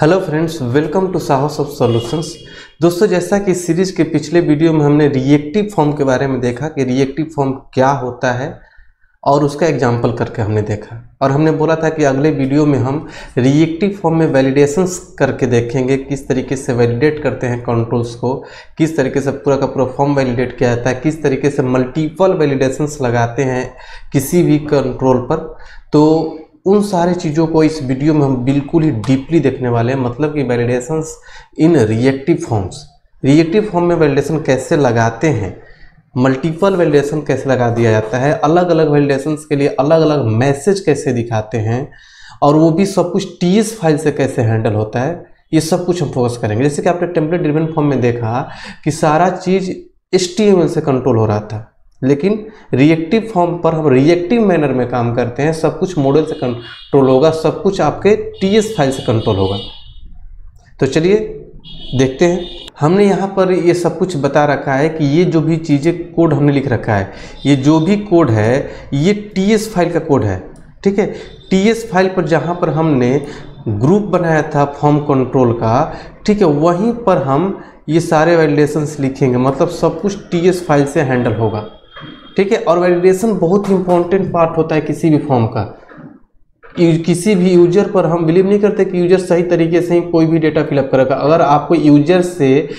Hello friends, welcome to साहस of solutions. दोस्तों, जैसा कि सीरीज के पिछले वीडियो में हमने रिएक्टिव फॉर्म के बारे में देखा कि रिएक्टिव फॉर्म क्या होता है और उसका एग्जाम्पल करके हमने देखा, और हमने बोला था कि अगले वीडियो में हम रिएक्टिव फॉर्म में वैलिडेशंस करके देखेंगे, किस तरीके से वैलिडेट करते हैं कंट्रोल्स को, किस तरीके से पूरा का पूरा फॉर्म वैलिडेट किया जाता है, किस तरीके से मल्टीपल वैलिडेशंस लगाते हैं किसी भी कंट्रोल पर। तो उन सारी चीज़ों को इस वीडियो में हम बिल्कुल ही डीपली देखने वाले हैं। मतलब कि वैलिडेशंस इन रिएक्टिव फॉर्म्स, रिएक्टिव फॉर्म में वैलिडेशन कैसे लगाते हैं, मल्टीपल वैलिडेशन कैसे लगा दिया जाता है, अलग अलग वैलिडेशंस के लिए अलग अलग मैसेज कैसे दिखाते हैं, और वो भी सब कुछ टीएस फाइल से कैसे हैंडल होता है, ये सब कुछ हम फोकस करेंगे। जैसे कि आपने टेम्पलेट ड्रिवन फॉर्म में देखा कि सारा चीज़ HTML से कंट्रोल हो रहा था, लेकिन रिएक्टिव फॉर्म पर हम रिएक्टिव मैनर में काम करते हैं। सब कुछ मॉडल से कंट्रोल होगा, सब कुछ आपके टीएस फाइल से कंट्रोल होगा। तो चलिए देखते हैं। हमने यहाँ पर ये सब कुछ बता रखा है कि ये जो भी चीज़ें कोड हमने लिख रखा है, ये जो भी कोड है ये टीएस फाइल का कोड है। ठीक है, टीएस फाइल पर जहाँ पर हमने ग्रुप बनाया था फॉर्म कंट्रोल का, ठीक है, वहीं पर हम ये सारे वैलिडेशंस लिखेंगे। मतलब सब कुछ टीएस फाइल से हैंडल होगा। ठीक है, और वैलिडेशन बहुत ही इंपॉर्टेंट पार्ट होता है किसी भी फॉर्म का। किसी भी यूजर पर हम बिलीव नहीं करते कि यूजर सही तरीके से ही कोई भी डेटा फिलअप करेगा। अगर आपको यूजर से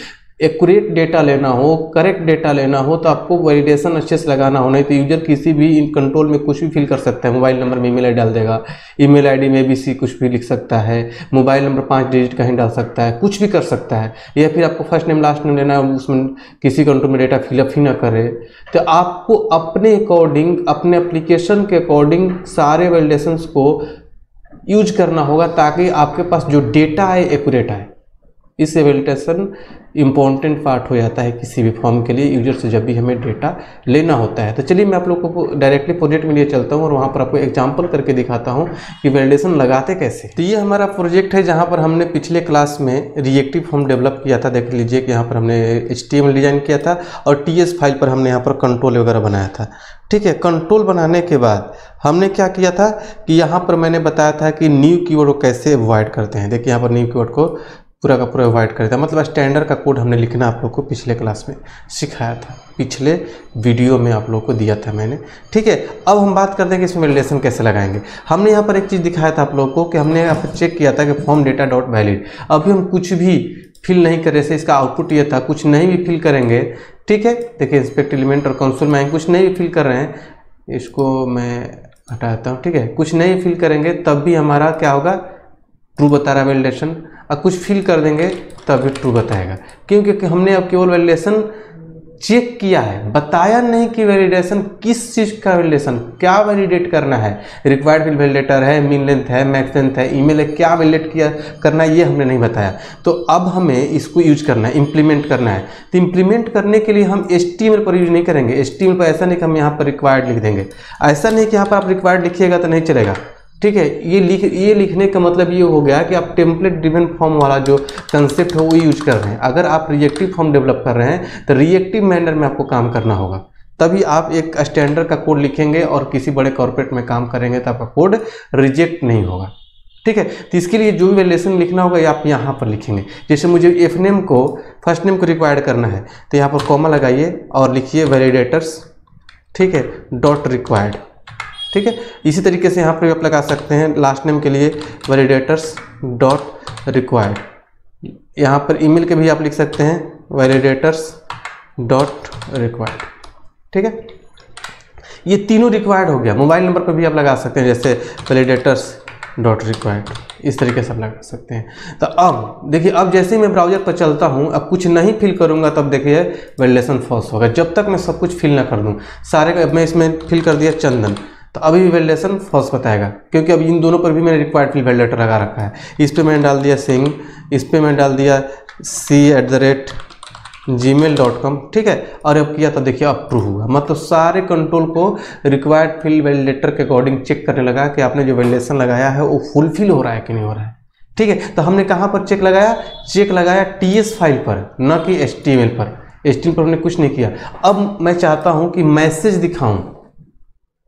एक्यूरेट डेटा लेना हो, करेक्ट डेटा लेना हो, तो आपको वैलिडेशन अच्छे से लगाना हो। नहीं तो यूजर किसी भी इन कंट्रोल में कुछ भी फिल कर सकता है। मोबाइल नंबर में ईमेल आईडी डाल देगा, ईमेल आईडी में ABC कुछ भी लिख सकता है, मोबाइल नंबर 5 डिजिट कहीं डाल सकता है, कुछ भी कर सकता है। या फिर आपको फर्स्ट नेम लास्ट नेम लेना है, उसमें किसी कंट्रोल में डेटा फिलअप ही ना करे। तो आपको अपने अकॉर्डिंग, अपने एप्लीकेशन के अकॉर्डिंग सारे वैलिडेशंस को यूज करना होगा, ताकि आपके पास जो डेटा है एक्यूरेट आए। इससे वैलिडेशन इंपॉर्टेंट पार्ट हो जाता है किसी भी फॉर्म के लिए, यूजर से जब भी हमें डेटा लेना होता है। तो चलिए मैं आप लोगों को डायरेक्टली प्रोजेक्ट में लिए चलता हूँ और वहाँ पर आपको एग्जांपल करके दिखाता हूँ कि वैलिडेशन लगाते कैसे। तो ये हमारा प्रोजेक्ट है जहाँ पर हमने पिछले क्लास में रिएक्टिव फॉर्म डेवलप किया था। देख लीजिए कि यहाँ पर हमने HTML डिजाइन किया था और TS फाइल पर हमने यहाँ पर कंट्रोल वगैरह बनाया था। ठीक है, कंट्रोल बनाने के बाद हमने क्या किया था कि यहाँ पर मैंने बताया था कि न्यू कीवर्ड को कैसे अवॉइड करते हैं। देखिए यहाँ पर न्यू कीवर्ड को पूरा का पूरा अवॉइड करता है। मतलब स्टैंडर्ड का कोड हमने लिखना आप लोग को पिछले क्लास में सिखाया था, पिछले वीडियो में आप लोग को दिया था मैंने। ठीक है, अब हम बात करते हैं कि इसमें वैलिडेशन कैसे लगाएंगे। हमने यहाँ पर एक चीज़ दिखाया था आप लोग को कि हमने यहाँ पर चेक किया था कि फॉर्म डेटा डॉट वैलिड। अभी हम कुछ भी फिल नहीं कर रहे थे, इसका आउटपुट ये था, कुछ नहीं भी फिल करेंगे। ठीक है, देखिए इंस्पेक्ट एलिमेंट और कंसोल में कुछ नहीं भी फिल कर रहे हैं, इसको मैं हटा देता हूँ। ठीक है, कुछ नहीं फिल करेंगे तब भी हमारा क्या होगा, ट्रू बता रहा है वैलिडेशन। और कुछ फिल कर देंगे तब भी ट्रू बताएगा, क्योंकि हमने अब केवल वैलिडेशन चेक किया है, बताया नहीं कि वैलिडेशन किस चीज़ का वैलिडेशन, क्या वैलिडेट करना है। रिक्वायर्ड फिल वैलिडेटर है, मीन लेंथ है, मैक्स लेंथ है, ईमेल है, क्या वैलिडेट किया करना है ये हमने नहीं बताया। तो अब हमें इसको यूज करना है, इंप्लीमेंट करना है। तो इंप्लीमेंट करने के लिए हम HTML पर यूज नहीं करेंगे। HTML पर ऐसा नहीं कि हम यहाँ पर रिक्वायर्ड लिख देंगे, ऐसा नहीं कि यहाँ पर आप रिक्वायर्ड लिखिएगा तो नहीं चलेगा। ठीक है, ये लिखने का मतलब ये हो गया कि आप टेम्पलेट ड्रिवन फॉर्म वाला जो कंसेप्ट है वो यूज कर रहे हैं। अगर आप रिएक्टिव फॉर्म डेवलप कर रहे हैं तो रिएक्टिव मैनर में आपको काम करना होगा, तभी आप एक स्टैंडर्ड का कोड लिखेंगे और किसी बड़े कॉर्पोरेट में काम करेंगे तो आपका कोड रिजेक्ट नहीं होगा। ठीक है, तो इसके लिए जो भी वैलिडेशन लिखना होगा ये आप यहाँ पर लिखेंगे। जैसे मुझे FNAME को, फर्स्ट नेम को रिक्वायर्ड करना है, तो यहाँ पर कॉमा लगाइए और लिखिए वैलिडेटर्स, ठीक है, डॉट रिक्वायर्ड। ठीक है, इसी तरीके से यहाँ पर भी आप लगा सकते हैं लास्ट नेम के लिए वैलिडेटर्स डॉट रिक्वायर्ड। यहाँ पर ईमेल के भी आप लिख सकते हैं वैलिडेटर्स डॉट रिक्वायर्ड। ठीक है, ये तीनों रिक्वायर्ड हो गया। मोबाइल नंबर पर भी आप लगा सकते हैं, जैसे वैलिडेटर्स डॉट रिक्वायर्ड, इस तरीके से आप लगा सकते हैं। तो अब देखिए, अब जैसे ही मैं ब्राउजर पर चलता हूँ, अब कुछ नहीं फिल करूँगा तब देखिए वैलिडेशन फॉल्स होगा। जब तक मैं सब कुछ फिल ना कर दूँ सारे, मैं इसमें फिल कर दिया चंदन, तो अभी भी वैलिडेशन फॉल्स बताएगा, क्योंकि अब इन दोनों पर भी मैंने रिक्वायर्ड फिल वैलिडेटर लगा रखा है। इस पर मैंने डाल दिया सिंह, इस पर मैंने डाल दिया c@gmail.com। ठीक है, और अब किया तो देखिए अप्रूव हुआ। मतलब सारे कंट्रोल को रिक्वायर्ड फिल वैलिडेटर के अकॉर्डिंग चेक करने लगा कि आपने जो वैलिडेशन लगाया है वो फुलफिल हो रहा है कि नहीं हो रहा है। ठीक है, तो हमने कहाँ पर चेक लगाया? चेक लगाया TS फाइल पर, न कि HTML पर। HTML पर हमने कुछ नहीं किया। अब मैं चाहता हूँ कि मैसेज दिखाऊँ,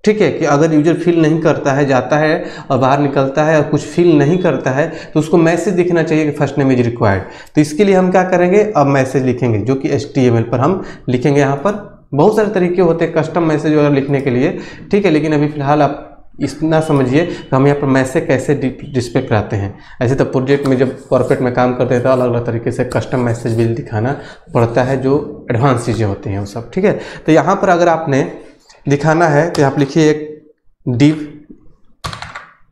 ठीक है, कि अगर यूजर फिल नहीं करता है, जाता है और बाहर निकलता है और कुछ फिल नहीं करता है तो उसको मैसेज दिखना चाहिए कि फर्स्ट नेम इज रिक्वायर्ड। तो इसके लिए हम क्या करेंगे, अब मैसेज लिखेंगे जो कि HTML पर हम लिखेंगे। यहाँ पर बहुत सारे तरीके होते हैं कस्टम मैसेज वगैरह लिखने के लिए, ठीक है, लेकिन अभी फिलहाल आप इतना समझिए कि हम यहाँ पर मैसेज कैसे डिस्प्ले कराते हैं। ऐसे तो प्रोजेक्ट में जब कॉर्पोरेट में काम करते हैं तो अलग अलग तरीके से कस्टम मैसेज भी दिखाना पड़ता है, जो एडवांस चीज़ें होती हैं वो सब, ठीक है। तो यहाँ पर अगर आपने दिखाना है तो आप लिखिए एक डिव,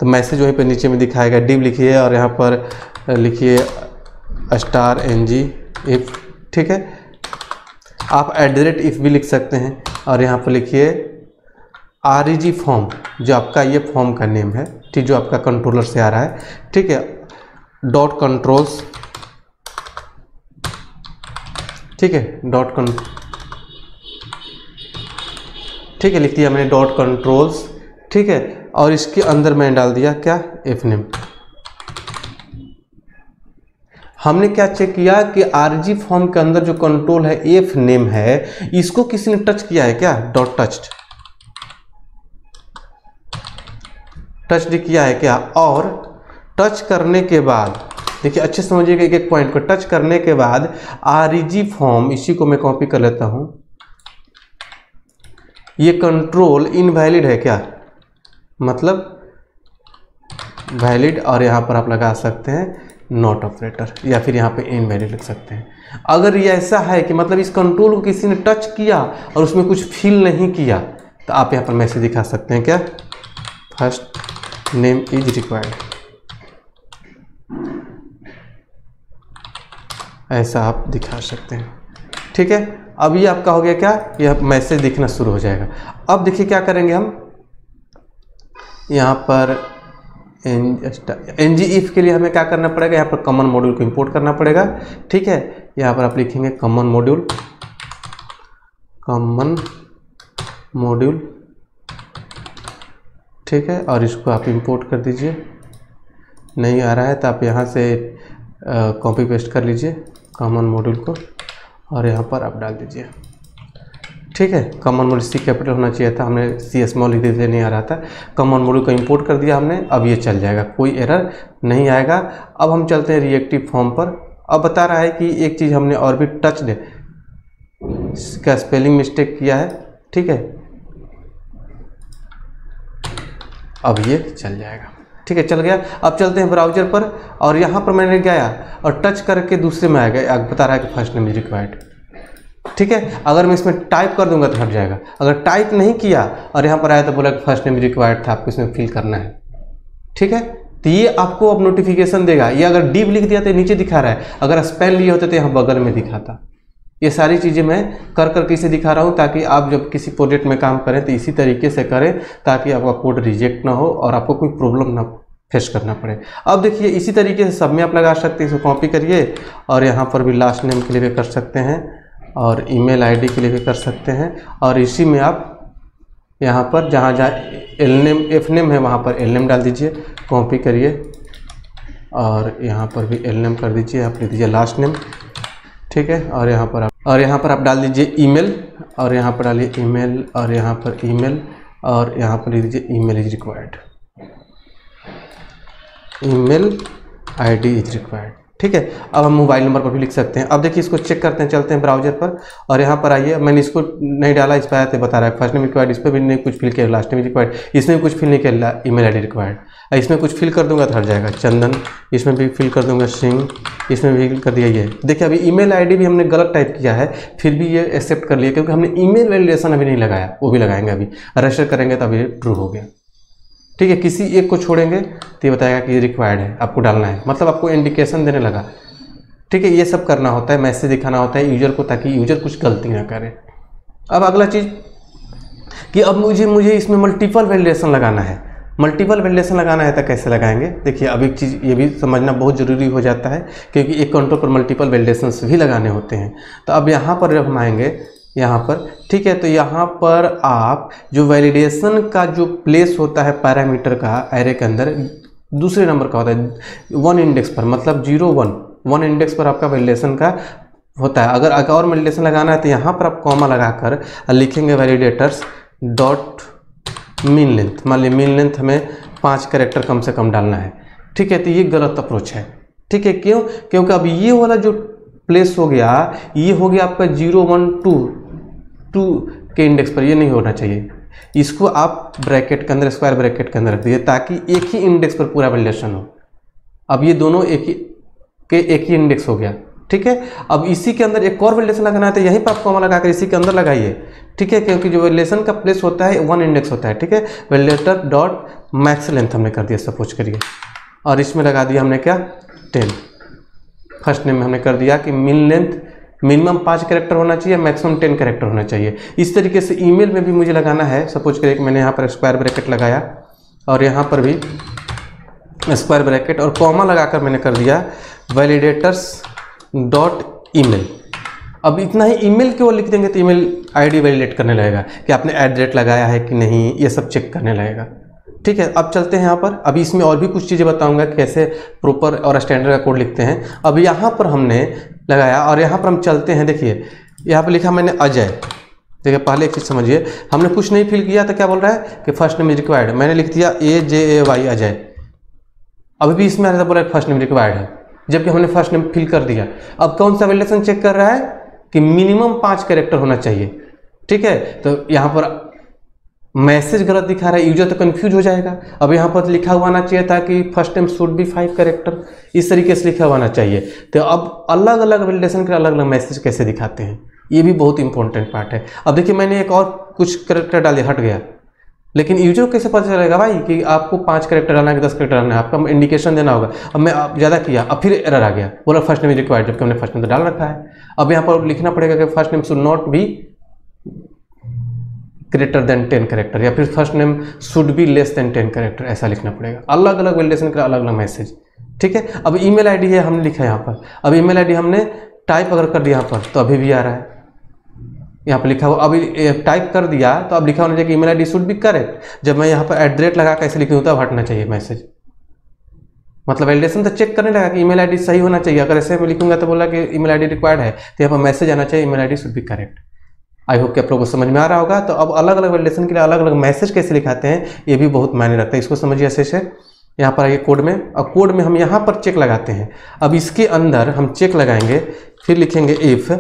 तो मैसेज वहीं पर नीचे में दिखाएगा, डिव लिखिए और यहाँ पर लिखिए *ng इफ़, ठीक है। आप @if भी लिख सकते हैं और यहाँ पर लिखिए REG फॉर्म, जो आपका ये फॉर्म का नेम है, ठीक, जो आपका कंट्रोलर से आ रहा है, ठीक है, .controls, ठीक है, ठीक है, लिख दिया मैंने .controls, ठीक है, और इसके अंदर मैंने डाल दिया क्या, fname। हमने क्या चेक किया कि REG फॉर्म के अंदर जो कंट्रोल है fname है, इसको किसी ने टच किया है क्या, टच किया है क्या। और टच करने के बाद देखिए अच्छे समझिएगा एक एक पॉइंट को, टच करने के बाद REG फॉर्म, इसी को मैं कॉपी कर लेता हूं, ये कंट्रोल इनवैलिड है क्या, मतलब वैलिड, और यहाँ पर आप लगा सकते हैं नॉट ऑपरेटर या फिर यहाँ पे इनवैलिड लिख सकते हैं। अगर ये ऐसा है कि मतलब इस कंट्रोल को किसी ने टच किया और उसमें कुछ फिल नहीं किया तो आप यहाँ पर मैसेज दिखा सकते हैं क्या, फर्स्ट नेम इज रिक्वायर्ड, ऐसा आप दिखा सकते हैं, ठीक है। अब ये आपका हो गया क्या, यह मैसेज दिखना शुरू हो जाएगा। अब देखिए क्या करेंगे हम, यहाँ पर ng if के लिए हमें क्या करना पड़ेगा, यहाँ पर कॉमन मॉड्यूल को इंपोर्ट करना पड़ेगा, ठीक है। यहाँ पर आप लिखेंगे कॉमन मॉड्यूल, ठीक है, और इसको आप इंपोर्ट कर दीजिए। नहीं आ रहा है तो आप यहाँ से कॉपी पेस्ट कर लीजिए कॉमन मॉड्यूल को और यहाँ पर आप डाल दीजिए, ठीक है। कॉमन मॉड्यूल C कैपिटल होना चाहिए था, हमने C स्मॉल लिख दिए, नहीं आ रहा था। कॉमन मॉड्यूल को इंपोर्ट कर दिया हमने, अब ये चल जाएगा, कोई एरर नहीं आएगा। अब हम चलते हैं रिएक्टिव फॉर्म पर। अब बता रहा है कि एक चीज़ हमने और भी टच दे, इसका स्पेलिंग मिस्टेक किया है, ठीक है, अब ये चल जाएगा, ठीक है, चल गया। अब चलते हैं ब्राउजर पर और यहाँ पर मैंने गया और टच करके दूसरे में आ गया, बता रहा है कि फर्स्ट नेम इज रिक्वायर्ड, ठीक है। अगर मैं इसमें टाइप कर दूंगा तो हट जाएगा, अगर टाइप नहीं किया और यहाँ पर आया तो बोला कि फर्स्ट नेम रिक्वायर्ड था, आपको इसमें फिल करना है, ठीक है। तो ये आपको अब नोटिफिकेशन देगा। ये अगर डिव लिख दिया तो नीचे दिखा रहा है, अगर स्पेल लिए होते तो यहाँ बगल में दिखाता। ये सारी चीज़ें मैं कर इसे दिखा रहा हूँ ताकि आप जब किसी प्रोजेक्ट में काम करें तो इसी तरीके से करें ताकि आपका कोड रिजेक्ट ना हो और आपको कोई प्रॉब्लम ना फेस करना पड़े। अब देखिए इसी तरीके से सब में आप लगा सकते हैं, इसको कॉपी करिए और यहाँ पर भी लास्ट नेम के लिए भी कर सकते हैं और ईमेल आईडी के लिए भी कर सकते हैं और इसी में आप यहाँ पर जहाँ जहाँ एफ नेम है वहाँ पर एल नेम डाल दीजिए, कॉपी करिए और यहाँ पर भी एल नेम कर दीजिए, आप लिख दीजिए लास्ट नेम, ठीक है। और यहाँ पर आप डाल दीजिए ईमेल और यहाँ पर डालिए ईमेल और यहाँ पर ईमेल और यहाँ पर लिख दीजिए email is required, email ID is required, ठीक है। अब हम मोबाइल नंबर पर भी लिख सकते हैं। अब देखिए इसको चेक करते हैं, चलते हैं ब्राउजर पर और यहाँ पर आइए, मैंने इसको नहीं डाला, इस पर आया तो बता रहा है फर्स्ट नेम रिक्वायर्ड, इस पर भी नहीं कुछ फिल किया, लास्ट नेम रिक्वायर्ड, इसमें भी कुछ फिल नहीं किया, ईमेल आईडी रिक्वायर्ड, इसमें कुछ फिल कर दूंगा तो हट जाएगा, चंदन, इसमें भी फिल कर दूंगा, सिंह, इसमें भी फिल कर दिया। ये देखिए अभी ईमेल आईडी भी हमने गलत टाइप किया है, फिर भी ये एक्सेप्ट कर लिया क्योंकि हमने ईमेल वैलिडेशन अभी नहीं लगाया, वो भी लगाएंगे, अभी रजिस्टर करेंगे तो अभी ट्रू हो गया, ठीक है। किसी एक को छोड़ेंगे तो ये बताएगा कि ये रिक्वायर्ड है, आपको डालना है, मतलब आपको इंडिकेशन देने लगा, ठीक है। ये सब करना होता है, मैसेज दिखाना होता है यूजर को ताकि यूजर कुछ गलती ना करे। अब अगला चीज़ कि अब मुझे इसमें मल्टीपल वैलिडेशन लगाना है, मल्टीपल वैलिडेशन लगाना है तो कैसे लगाएंगे। देखिए अब एक चीज़ ये भी समझना बहुत ज़रूरी हो जाता है क्योंकि एक कंट्रोल पर मल्टीपल वैलिडेशंस भी लगाने होते हैं। तो अब यहाँ पर जब हम आएंगे यहाँ पर, ठीक है, तो यहाँ पर आप जो वैलिडेशन का जो प्लेस होता है पैरामीटर का एरे के अंदर दूसरे नंबर का होता है 1 इंडेक्स पर, मतलब 0 1 इंडेक्स पर आपका वैलिडेशन का होता है। अगर और वैलिडेशन लगाना है तो यहाँ पर आप कॉमा लगाकर लिखेंगे वैलिडेटर्स डॉट मीन लेंथ, मान लीजिए मीन लेंथ हमें 5 कैरेक्टर कम से कम डालना है, ठीक है, तो ये गलत अप्रोच है, ठीक है। क्यों? क्योंकि अब ये वाला जो प्लेस हो गया, ये हो गया आपका 0 1 2 के इंडेक्स पर, ये नहीं होना चाहिए। इसको आप ब्रैकेट के अंदर, स्क्वायर ब्रैकेट के अंदर रख दीजिए ताकि एक ही इंडेक्स पर पूरा वैलिडेशन हो। अब ये दोनों एक ही इंडेक्स हो गया, ठीक है। अब इसी के अंदर एक और वैलिडेशन लगाना है तो यहीं पर आप कॉमा लगाकर इसी के अंदर लगाइए, ठीक है, क्योंकि जो वैलिडेशन का प्लेस होता है 1 इंडेक्स होता है, ठीक है। वैलिडेटर डॉट मैक्स लेंथ हमने कर दिया, सपोज करिए, और इसमें लगा दिया हमने क्या 10। फर्स्ट नेम में हमने कर दिया कि मीन लेंथ मिनिमम 5 कैरेक्टर होना चाहिए, मैक्सिमम 10 कैरेक्टर होना चाहिए। इस तरीके से ईमेल में भी मुझे लगाना है। सपोज करिए कि मैंने यहाँ पर स्क्वायर ब्रैकेट लगाया और यहाँ पर भी स्क्वायर ब्रैकेट और कॉमा लगाकर मैंने कर दिया वैलिडेटर्स डॉट ईमेल। अब इतना ही ईमेल केवल लिख देंगे तो ईमेल आईडी वैलिडेट करने लगेगा कि आपने एड्रेस लगाया है कि नहीं, ये सब चेक करने लगेगा, ठीक है। अब चलते हैं यहाँ पर, अभी इसमें और भी कुछ चीज़ें बताऊंगा कैसे प्रॉपर और स्टैंडर्ड का कोड लिखते हैं। अब यहाँ पर हमने लगाया और यहाँ पर हम चलते हैं, देखिए यहाँ पर लिखा मैंने अजय। देखिए पहले एक चीज़ समझिए, हमने कुछ नहीं फिल किया तो क्या बोल रहा है कि फर्स्ट नेम इज रिक्वायर्ड, मैंने लिख दिया AJAY अजय। अभी भी इसमें बोल रहा है फर्स्ट नेम रिक्वायर्ड है, जबकि हमने फर्स्ट नेम फिल कर दिया। अब कौन सा वैलिडेशन चेक कर रहा है कि मिनिमम 5 कैरेक्टर होना चाहिए, ठीक है। तो यहाँ पर मैसेज गलत दिखा रहा है, यूजर तो कंफ्यूज हो जाएगा। अब यहाँ पर लिखा हुआ आना चाहिए था कि first name should be 5 character, इस तरीके से लिखा हुआ आना चाहिए। तो अब अलग अलग वैलिडेशन के अलग अलग मैसेज कैसे दिखाते हैं, ये भी बहुत इंपॉर्टेंट पार्ट है। अब देखिए मैंने एक और कुछ कैरेक्टर डाले, हट गया, लेकिन यूजर को कैसे पता चलेगा भाई कि आपको 5 कैरेक्टर डालना है कि 10 कैरेक्टर डालना है, आपका इंडिकेशन देना होगा। अब मैं ज़्यादा किया, अब फिर एरर आ गया, बोला फर्स्ट नेम इज रिक्वायर्ड, जबकि हमने फर्स्ट नेम तो डाल रखा है। अब यहाँ पर लिखना पड़ेगा कि first name should not be greater than 10 character, या फिर first name should be less than 10 character, ऐसा लिखना पड़ेगा। अलग अलग वैलिडेशन का अलग अलग मैसेज, ठीक है। अब ईमेल आईडी है, हमने लिखा है यहाँ पर। अब ईमेल आईडी हमने टाइप अगर कर दिया यहाँ पर तो अभी भी आ रहा है, यहाँ पर लिखा हुआ अभी टाइप कर दिया तो अब लिखा होना चाहिए कि email ID should be correct. जब मैं यहाँ पर एट लगा कैसे लिखूँ तब हटना चाहिए मैसेज, मतलब वैलिडेशन तो चेक करने लगा कि ईमेल आईडी सही होना चाहिए। अगर ऐसे में लिखूंगा तो बोला कि ईमेल आईडी रिक्वायर्ड है तो यहाँ पर मैसेज आना चाहिए email ID should be correct. I hope कि आप लोगों को समझ में आ रहा होगा। तो अब अलग अलग वैलिडेशन के लिए अलग अलग मैसेज कैसे लिखाते हैं ये भी बहुत मायने रखता है, इसको समझिए ऐसे से। यहाँ पर आइए कोड में, और कोड में हम यहाँ पर चेक लगाते हैं। अब इसके अंदर हम चेक लगाएंगे, फिर लिखेंगे इफ़,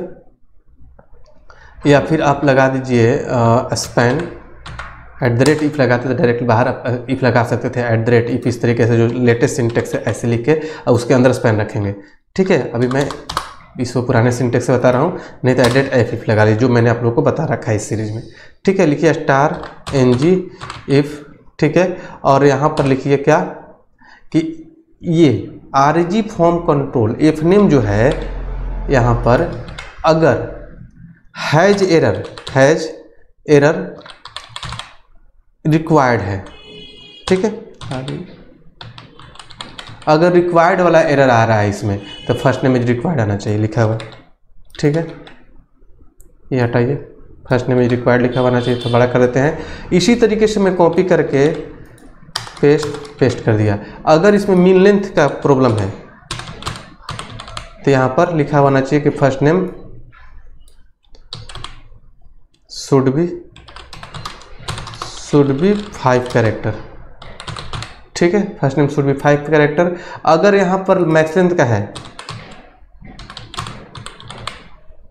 या फिर आप लगा दीजिए स्पैन @ इफ़ लगाते थे डायरेक्ट बाहर इफ़ लगा सकते थे @ इफ़, इस तरीके से जो लेटेस्ट सिंटेक्स है ऐसे लिख के और उसके अंदर स्पैन रखेंगे, ठीक है। अभी मैं इसको पुराने सिंटेक्स से बता रहा हूँ, नहीं तो @ इफ़ लगा लीजिए जो मैंने आप लोगों को बता रखा है इस सीरीज में, ठीक है। लिखिए *ng इफ़, ठीक है। और यहाँ पर लिखिए क्या कि ये RG form control F name जो है यहाँ पर अगर हैज एरर रिक्वायर्ड है, ठीक है। अगर रिक्वायर्ड वाला एरर आ रहा है इसमें तो फर्स्ट नेम इज रिक्वायर्ड आना चाहिए लिखा हुआ, ठीक है। ये हटाइए, फर्स्ट नेम इज रिक्वायर्ड लिखा हुआ आना चाहिए, तो बड़ा कर देते हैं। इसी तरीके से मैं कॉपी करके पेस्ट कर दिया। अगर इसमें मीन लेंथ का प्रॉब्लम है तो यहाँ पर लिखा हुआ आना चाहिए कि first name should be 5 character, ठीक है। First name should be 5 character. अगर यहाँ पर मैक्स लेंथ का है,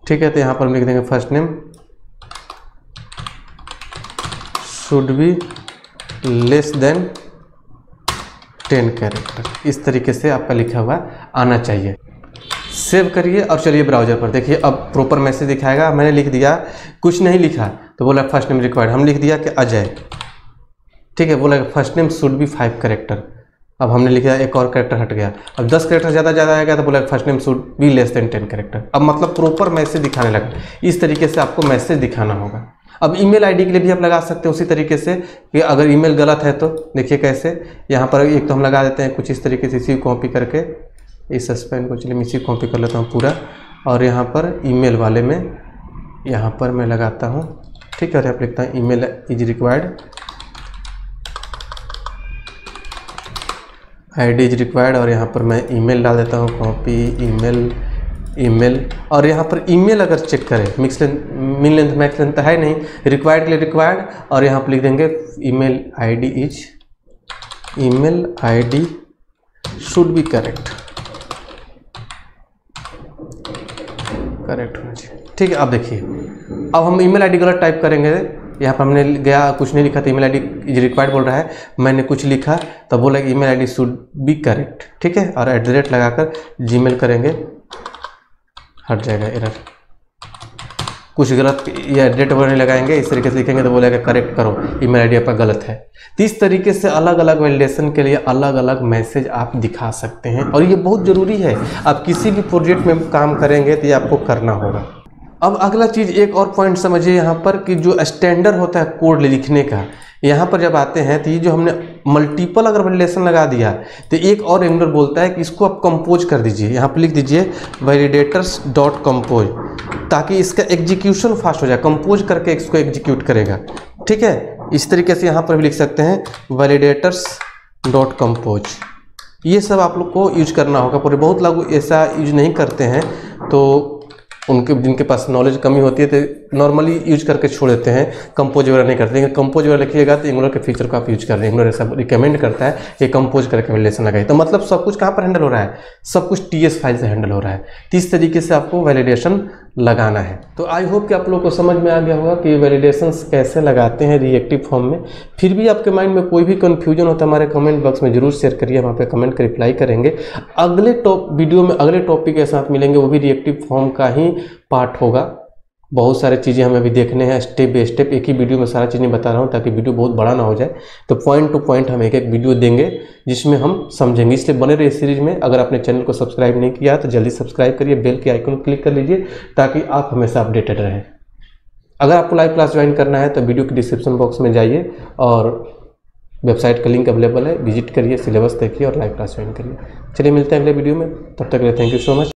ठीक है, तो यहाँ पर लिख देंगे first name should be less than 10 character. इस तरीके से आपका लिखा हुआ आना चाहिए। सेव करिए और चलिए ब्राउजर पर देखिए, अब प्रॉपर मैसेज दिखाएगा। मैंने लिख दिया, कुछ नहीं लिखा तो बोला फर्स्ट नेम रिक्वायर्ड, हम लिख दिया कि अजय, ठीक है। बोला first name should be 5 character, अब हमने लिखा एक और कैरेक्टर हट गया। अब 10 कैरेक्टर ज़्यादा आएगा तो बोला first name should be less than 10 character. अब मतलब प्रॉपर मैसेज दिखाने लगा। इस तरीके से आपको मैसेज दिखाना होगा। अब ईमेल आईडी के लिए भी आप लगा सकते हो उसी तरीके से कि अगर ईमेल गलत है तो देखिए कैसे। यहाँ पर एक तो हम लगा देते हैं कुछ इस तरीके से, इसी कॉपी करके इस सस्पेंड को, चलिए मैं इसी कॉपी कर लेता हूँ पूरा, और यहाँ पर ईमेल वाले में यहाँ पर मैं लगाता हूँ, ठीक है। और यहाँ पर लिखता हूँ email is required, ID is required, और यहाँ पर मैं ईमेल डाल देता हूँ, कॉपी ईमेल ईमेल, और यहाँ पर ईमेल अगर चेक करें mix length min length max length है नहीं, रिक्वायर्ड के लिए रिक्वायर्ड, और यहाँ पर लिख देंगे email ID is email ID should be correct होना चाहिए। ठीक है, अब देखिए अब हम ईमेल आईडी गलत टाइप करेंगे, यहाँ पर हमने गया कुछ नहीं लिखा तो ईमेल आईडी इज रिक्वायर्ड बोल रहा है, मैंने कुछ लिखा तो बोला email ID should be correct. ठीक है, और @ लगाकर जीमेल करेंगे, हट जाएगा एरर। कुछ गलत या डेट वगैरह लगाएंगे, इस तरीके से लिखेंगे तो बोलेगा करेक्ट करो, ईमेल आईडी आपका गलत है। तो इस तरीके से अलग अलग वैलिडेशन के लिए अलग अलग मैसेज आप दिखा सकते हैं, और ये बहुत ज़रूरी है। आप किसी भी प्रोजेक्ट में काम करेंगे तो ये आपको करना होगा। अब अगला चीज़ एक और पॉइंट समझिए यहाँ पर कि जो स्टैंडर्ड होता है कोड लिखने का, यहाँ पर जब आते हैं तो ये जो हमने मल्टीपल अगर वैलिडेशन लगा दिया तो एक और एंगलर बोलता है कि इसको आप कंपोज कर दीजिए। यहाँ पर लिख दीजिए validators.compose, ताकि इसका एग्जीक्यूशन फास्ट हो जाए, कंपोज करके इसको एग्जीक्यूट करेगा। ठीक है, इस तरीके से यहाँ पर भी लिख सकते हैं validators.compose। ये सब आप लोग को यूज करना होगा। पूरे बहुत लोग ऐसा यूज नहीं करते हैं, तो उनके जिनके पास नॉलेज कमी होती है तो नॉर्मली यूज करके छोड़ देते हैं, कंपोज वगैरह नहीं करते। लेकिन कंपोज वगैरह लिखिएगा तो एंगुलर के फीचर को आप यूज कर रहे हैं। एंगुलर ऐसा रिकमेंड करता है कि कंपोज करके वैलिडेशन लगाइए, तो मतलब सब कुछ कहाँ पर हैंडल हो रहा है, सब कुछ TS फाइल से हैंडल हो रहा है। तो इस तरीके से आपको वैलिडेशन लगाना है। तो आई होप कि आप लोगों को समझ में आ गया होगा कि वैलिडेशंस कैसे लगाते हैं रिएक्टिव फॉर्म में। फिर भी आपके माइंड में कोई भी कन्फ्यूजन हो तो हमारे कमेंट बॉक्स में जरूर शेयर करिए, वहाँ पे कमेंट का रिप्लाई करेंगे। अगले वीडियो में अगले टॉपिक के साथ मिलेंगे, वो भी रिएक्टिव फॉर्म का ही पार्ट होगा। बहुत सारी चीज़ें हमें अभी देखने हैं, स्टेप बाय स्टेप। एक ही वीडियो में सारा चीज़ें बता रहा हूँ ताकि वीडियो बहुत बड़ा ना हो जाए, तो पॉइंट टू पॉइंट हम एक एक वीडियो देंगे जिसमें हम समझेंगे। इसलिए बने रहिए सीरीज में। अगर आपने चैनल को सब्सक्राइब नहीं किया तो जल्दी सब्सक्राइब करिए, बेल के आइकन क्लिक कर लीजिए ताकि आप हमेशा अपडेटेड रहें। अगर आपको लाइव क्लास ज्वाइन करना है तो वीडियो के डिस्क्रिप्शन बॉक्स में जाइए और वेबसाइट का लिंक अवेलेबल है, विजिट करिए, सिलेबस देखिए और लाइव क्लास ज्वाइन करिए। चलिए मिलते हैं अगले वीडियो में, तब तक के लिए थैंक यू सो मच।